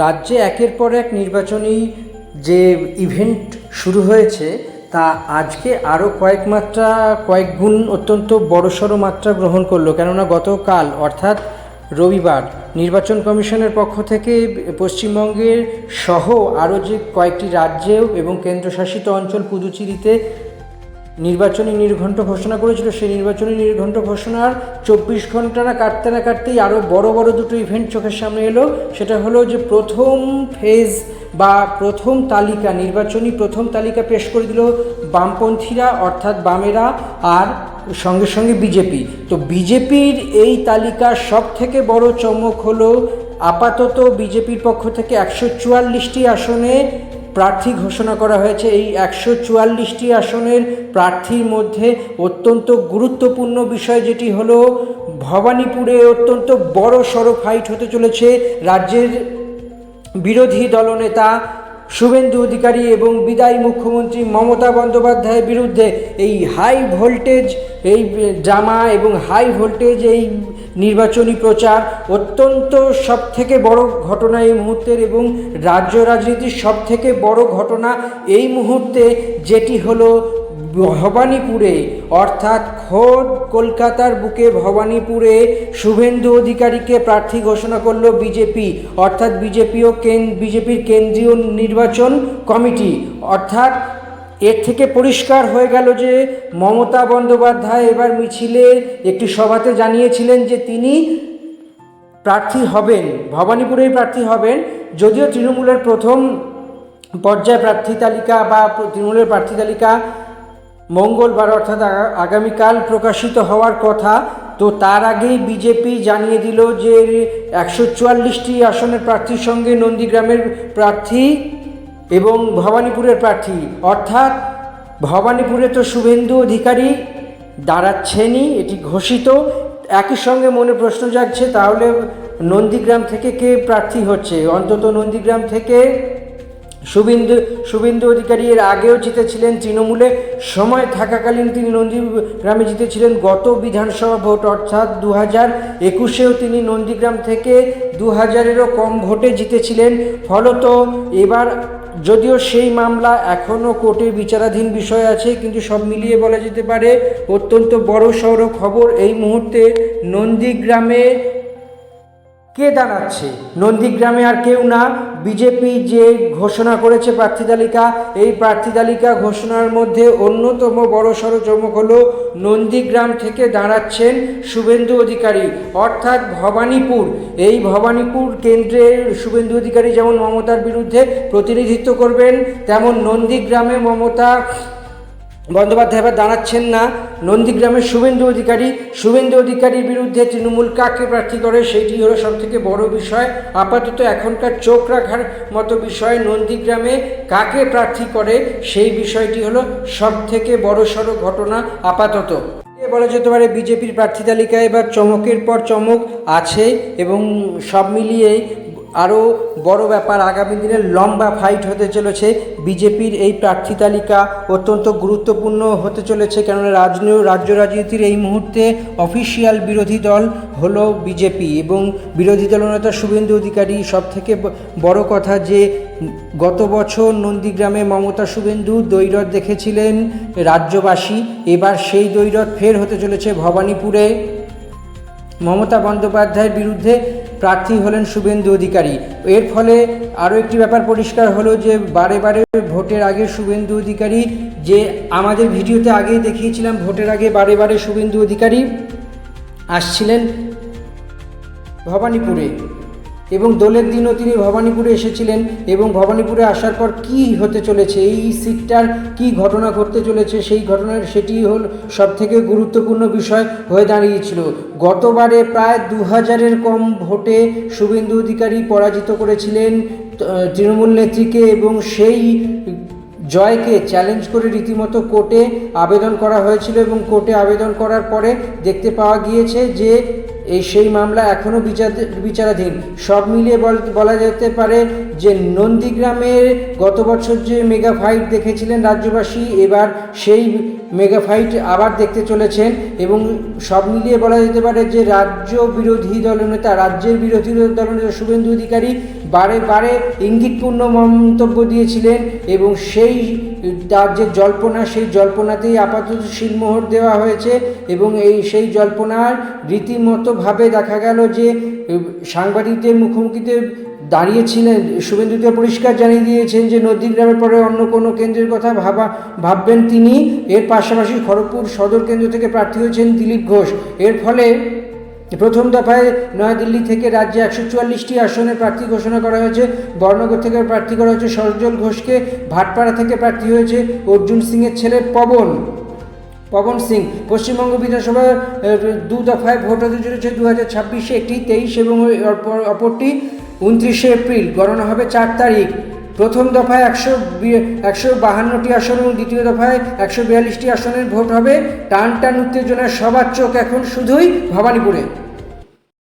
রাজ্যে একের পর এক নির্বাচনী যে ইভেন্ট শুরু হয়েছে তা আজকে আরও কয়েক গুণ অত্যন্ত বড়সড় মাত্রা গ্রহণ করলো। কেননা গতকাল অর্থাৎ রবিবার নির্বাচন কমিশনের পক্ষ থেকে পশ্চিমবঙ্গের সহ আরও যে কয়েকটি রাজ্যেও এবং কেন্দ্রশাসিত অঞ্চল পুদুচেরিতে নির্বাচনী নির্ঘণ্ট ঘোষণা করেছিল। সেই নির্বাচনী নির্ঘণ্ট ঘোষণার 24 ঘন্টা না কাটতেই আরও বড় দুটো ইভেন্ট চোখের সামনে এলো। সেটা হলো যে প্রথম ফেজ বা প্রথম তালিকা, নির্বাচনী প্রথম তালিকা পেশ করে দিল বামপন্থীরা অর্থাৎ বামেরা আর সঙ্গে সঙ্গে বিজেপি। তো বিজেপির এই তালিকার সব থেকে বড় চমক হলো আপাতত বিজেপির পক্ষ থেকে 144টি আসনে প্রার্থী ঘোষণা করা হয়েছে। এই 144টি আসনের প্রার্থীর মধ্যে অত্যন্ত গুরুত্বপূর্ণ বিষয় যেটি হলো ভবানীপুরে অত্যন্ত বড় সড়ো ফাইট হতে চলেছে রাজ্যের বিরোধী দলনেতা শুভেন্দু অধিকারী এবং বিদায়ী মুখ্যমন্ত্রী মমতা বন্দ্যোপাধ্যায়ের বিরুদ্ধে। এই হাই ভোল্টেজ এই ড্রামা এবং হাই ভোল্টেজ এই নির্বাচনী প্রচার অত্যন্ত সবথেকে বড় ঘটনা এই মুহূর্তের, এবং রাজ্য রাজনীতির সবথেকে বড় ঘটনা এই মুহূর্তে যেটি হলো ভবানীপুরে অর্থাৎ খোদ কলকাতার বুকে ভবানীপুরে শুভেন্দু অধিকারীকে প্রার্থী ঘোষণা করলো বিজেপি, অর্থাৎ বিজেপির কেন্দ্রীয় নির্বাচন কমিটি। অর্থাৎ এর থেকে পরিষ্কার হয়ে গেল যে মমতা বন্দ্যোপাধ্যায় এবার মিছিলে একটি সভাতে জানিয়েছিলেন যে তিনি প্রার্থী হবেন, ভবানীপুরেই প্রার্থী হবেন। যদিও তৃণমূলের প্রথম পর্যায়ে প্রার্থী তালিকা বা তৃণমূলের প্রার্থী তালিকা মঙ্গলবার অর্থাৎ আগামীকাল প্রকাশিত হওয়ার কথা, তো তার আগেই বিজেপি জানিয়ে দিল যে 144টি আসনের প্রার্থীর সঙ্গে নন্দীগ্রামের প্রার্থী এবং ভবানীপুরের প্রার্থী, অর্থাৎ ভবানীপুরে তো শুভেন্দু অধিকারী দাঁড়াচ্ছেনই, এটি ঘোষিত। একই সঙ্গে মনে প্রশ্ন জাগছে তাহলে নন্দীগ্রাম থেকে কে প্রার্থী হচ্ছে। অন্তত নন্দীগ্রাম থেকে শুভেন্দু অধিকারী এর আগেও জিতেছিলেন, তৃণমূলে সময় থাকাকালীন তিনি নন্দীগ্রামে জিতেছিলেন। গত বিধানসভা ভোট অর্থাৎ 2021-এও তিনি নন্দীগ্রাম থেকে 2000-এরও কম ভোটে জিতেছিলেন। ফলত এবার যদিও সেই মামলা এখনও কোর্টে বিচারাধীন বিষয় আছে, কিন্তু সব মিলিয়ে বলা যেতে পারে অত্যন্ত বড় সড়ো খবর এই মুহূর্তে নন্দীগ্রামে কে দাঁড়াচ্ছে। নন্দীগ্রামে আর কেউ না, বিজেপি যে ঘোষণা করেছে প্রার্থী তালিকা, এই প্রার্থী তালিকা ঘোষণার মধ্যে অন্যতম বড়সড় চমক হলো নন্দীগ্রাম থেকে দাঁড়াচ্ছেন শুভেন্দু অধিকারী অর্থাৎ ভবানীপুর। এই ভবানীপুর কেন্দ্রের শুভেন্দু অধিকারী যেমন মমতার বিরুদ্ধে প্রতিনিধিত্ব করবেন, তেমন নন্দীগ্রামে মমতা বন্দ্যোপাধ্যায় এবার দাঁড়াচ্ছেন না, নন্দীগ্রামের শুভেন্দু অধিকারীর বিরুদ্ধে তৃণমূল কাকে প্রার্থী করে সেইটি হলো সবথেকে বড় বিষয়। আপাতত এখনকার চোখ রাখার মতো বিষয় নন্দীগ্রামে কাকে প্রার্থী করে, সেই বিষয়টি হলো সবথেকে বড়সড় ঘটনা আপাতত। বলা যেতে পারে বিজেপির প্রার্থী তালিকায় এবার চমকের পর চমক আছে, এবং সব মিলিয়েই আরও বড় ব্যাপার আগামী দিনের লম্বা ফাইট হতে চলেছে। বিজেপির এই প্রার্থী তালিকা অত্যন্ত গুরুত্বপূর্ণ হতে চলেছে, কেননা রাজ্য রাজনীতির এই মুহূর্তে অফিসিয়াল বিরোধী দল হলো বিজেপি এবং বিরোধী দলনেতা শুভেন্দু অধিকারী। সবথেকে বড় কথা যে গত বছর নন্দীগ্রামে মমতা শুভেন্দু দ্বৈরথ দেখেছিলেন রাজ্যবাসী, এবার সেই দ্বৈরথ ফের হতে চলেছে ভবানীপুরে। মমতা বন্দ্যোপাধ্যায়ের বিরুদ্ধে প্রার্থী হলেন শুভেন্দু অধিকারী। এর ফলে আরও একটি ব্যাপার পরিষ্কার হলো যে বারে ভোটের আগে শুভেন্দু অধিকারী, যে আমাদের ভিডিওতে আগেই দেখিয়েছিলাম, ভোটের আগে বারে শুভেন্দু অধিকারী আসছিলেন ভবানীপুরে এবং দোলের দিনও তিনি ভবানীপুরে এসেছিলেন, এবং ভবানীপুরে আসার পর কি হতে চলেছে, এই সিটটার কি ঘটনা ঘটতে চলেছে, সেটি হল সবথেকে গুরুত্বপূর্ণ বিষয় হয়ে দাঁড়িয়েছিল। গতবারে প্রায় 2000-এর কম ভোটে শুভেন্দু অধিকারী পরাজিত করেছিলেন তৃণমূল নেত্রীকে, এবং সেই জয়কে চ্যালেঞ্জ করে রীতিমতো কোর্টে আবেদন করা হয়েছিল, এবং কোর্টে আবেদন করার পরে দেখতে পাওয়া গিয়েছে যে সেই মামলা এখনও বিচারাধীন। সব মিলিয়ে বলা যেতে পারে যে নন্দীগ্রামের গত বছর যে মেগা ফাইট দেখেছিলেন রাজ্যবাসী, এবার সেই মেগা ফাইট আবার দেখতে চলেছেন। এবং সব মিলিয়ে বলা যেতে পারে যে রাজ্যের বিরোধী দলনেতা শুভেন্দু অধিকারী বারে বারে ইঙ্গিতপূর্ণ মন্তব্য দিয়েছিলেন এবং সেই তার যে জল্পনা, সেই জল্পনাতেই আপাতত শিলমোহর দেওয়া হয়েছে। এবং সেই জল্পনার রীতিমতোভাবে দেখা গেল যে সাংবাদিকদের মুখোমুখিতে দাঁড়িয়েছিলেন শুভেন্দুকে পরিষ্কার জানিয়ে দিয়েছেন যে নন্দীগ্রামের পরে অন্য কোনো কেন্দ্রের কথা ভাববেন তিনি। এর পাশাপাশি খড়গপুর সদর কেন্দ্র থেকে প্রার্থী হয়েছেন দিলীপ ঘোষ। এর ফলে প্রথম দফায় নয়াদিল্লি থেকে রাজ্যে 144টি আসনে প্রার্থী ঘোষণা করা হয়েছে। বর্ণনগর থেকে প্রার্থী করা হয়েছে সজল ঘোষকে। ভাটপাড়া থেকে প্রার্থী হয়েছে অর্জুন সিংয়ের ছেলে পবন সিং। পশ্চিমবঙ্গ বিধানসভার 2 দফায় ভোট হতে চলেছে 2026-এ, একটি 23 এবং অপরটি 29শে এপ্রিল। গণনা হবে 4 তারিখ। প্রথম দফায় 152টি আসন এবং দ্বিতীয় দফায় 142টি আসনের ভোট হবে। টান উত্তেজনার সবার চোখ এখন শুধুই ভবানীপুরে।